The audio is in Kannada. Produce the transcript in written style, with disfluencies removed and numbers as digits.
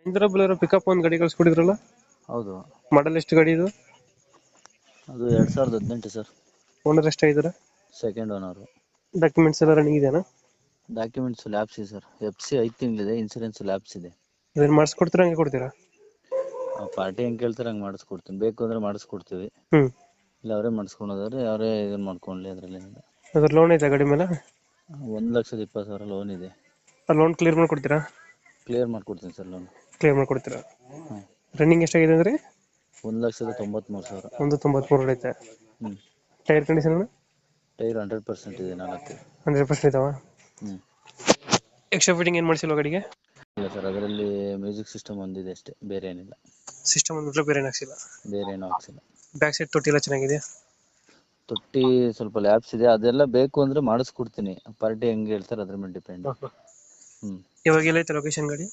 ಮಹೀಂದ್ರ ಬೊಲೆರೋ ಪಿಕಪ್ ಒಂದು ಗಾಡಿ ಕಳ್ಸ್ಕೊಟ್ಟಿದ್ರಲ್ಲ, ಹೌದು, ಮಾಡಲ್ ಎಷ್ಟು ಗಾಡಿ ಇದು? ಅದು 2018 ಸರ್. ಓನರ್ ಎಷ್ಟಾಗಿದ್ದಾರೆ? Second owner. ಡಾಕ್ಯುಮೆಂಟ್ಸ್ ಎಲ್ಲ ರನ್ನಿಂಗ್ ಇದೆಯಾ? ಡಾಕ್ಯುಮೆಂಟ್ಸ್ ಲ್ಯಾಬ್ಸ್ ಇದೆ ಸರ್. FC 5 ತಿಂಗಳಿದೆ, ಇನ್ಸೂರೆನ್ಸ್ ಲ್ಯಾಬ್ಸ್ ಇದೆ. ಇದನ್ನ ಮಾಡಿಸ್ಕೊಡ್ತೀರಾ ಹಂಗೆ ಕೊಡ್ತೀರಾ? ಪಾರ್ಟಿ ಹೆಂಗೆ ಕೇಳ್ತಾರೆ ಹಂಗೆ ಮಾಡಿಸ್ಕೊಡ್ತೀನಿ. ಬೇಕು ಅಂದರೆ ಮಾಡಿಸ್ಕೊಡ್ತೀವಿ, ಹ್ಮ್. ಇಲ್ಲ ಅವರೇ ಮಾಡಿಸ್ಕೊಳೋದಾದ್ರೆ ಅವರೇ ಇದನ್ನು ಮಾಡ್ಕೊಳ್ಳಿ, ಅದರಲ್ಲಿ ಅದ್ರ ಲೋನ್ ಐತೆ ಗಾಡಿ ಮೇಲೆ? 1,20,000 ಲೋನ್ ಇದೆ. ಆ ಲೋನ್ ಕ್ಲಿಯರ್ ಮಾಡ್ಕೊಡ್ತೀರಾ? ಕ್ಲಿಯರ್ ಮಾಡ್ಕೊಡ್ತೀನಿ ಸರ್ ಲೋನ್. ಕ್ಲಿಯರ್ ಮಾಡ್ಕೊಡ್ತೀರಾ? ಹಾಂ. ರನ್ನಿಂಗ್ ಎಷ್ಟಾಗಿದೆ ಅಂದರೆ? 1,93,000. 193 ಹೊಡೈತೆ. ಹ್ಞೂ. Tyre condition? ಟೈರ್ 100% ಇದೆ, 4. 100% ಇದಾವ? ಹ್ಞೂ. ಎಕ್ಸ್ಟ್ರಾ ಫಿಟ್ಟಿಂಗ್ ಏನು ಮಾಡಿಸಿಲ್ವ ಗಾಡಿಗೆ? ಇಲ್ಲ ಸರ್, ಅದರಲ್ಲಿ ಮ್ಯೂಸಿಕ್ ಸಿಸ್ಟಮ್ ಒಂದಿದೆ ಅಷ್ಟೇ, ಬೇರೆ ಏನಿಲ್ಲ. ಸಿಸ್ಟಮ್ ಒಂದು ಬೇರೆ ಏನು ಹಾಕ್ಸಿಲ್ಲ? ಬೇರೆ ಏನೂ ಹಾಕ್ಸಿಲ್ಲ. ಬ್ಯಾಕ್ ಸೈಡ್ ತೊಟ್ಟಿ ಎಲ್ಲ ಚೆನ್ನಾಗಿದೆ? ತೊಟ್ಟಿ ಸ್ವಲ್ಪ ಲ್ಯಾಬ್ಸ್ ಇದೆ, ಅದೆಲ್ಲ ಬೇಕು ಅಂದರೆ ಮಾಡಿಸ್ಕೊಡ್ತೀನಿ. ಪಾರ್ಟಿ ಹೆಂಗೆ ಹೇಳ್ತಾರೆ ಅದ್ರ ಮೇಲೆ ಡಿಪೆಂಡ್. ಹ್ಞೂ. ಇವಾಗ ಎಲ್ಲೈತೆ ಲೊಕೇಶನ್ ಗಾಡಿ?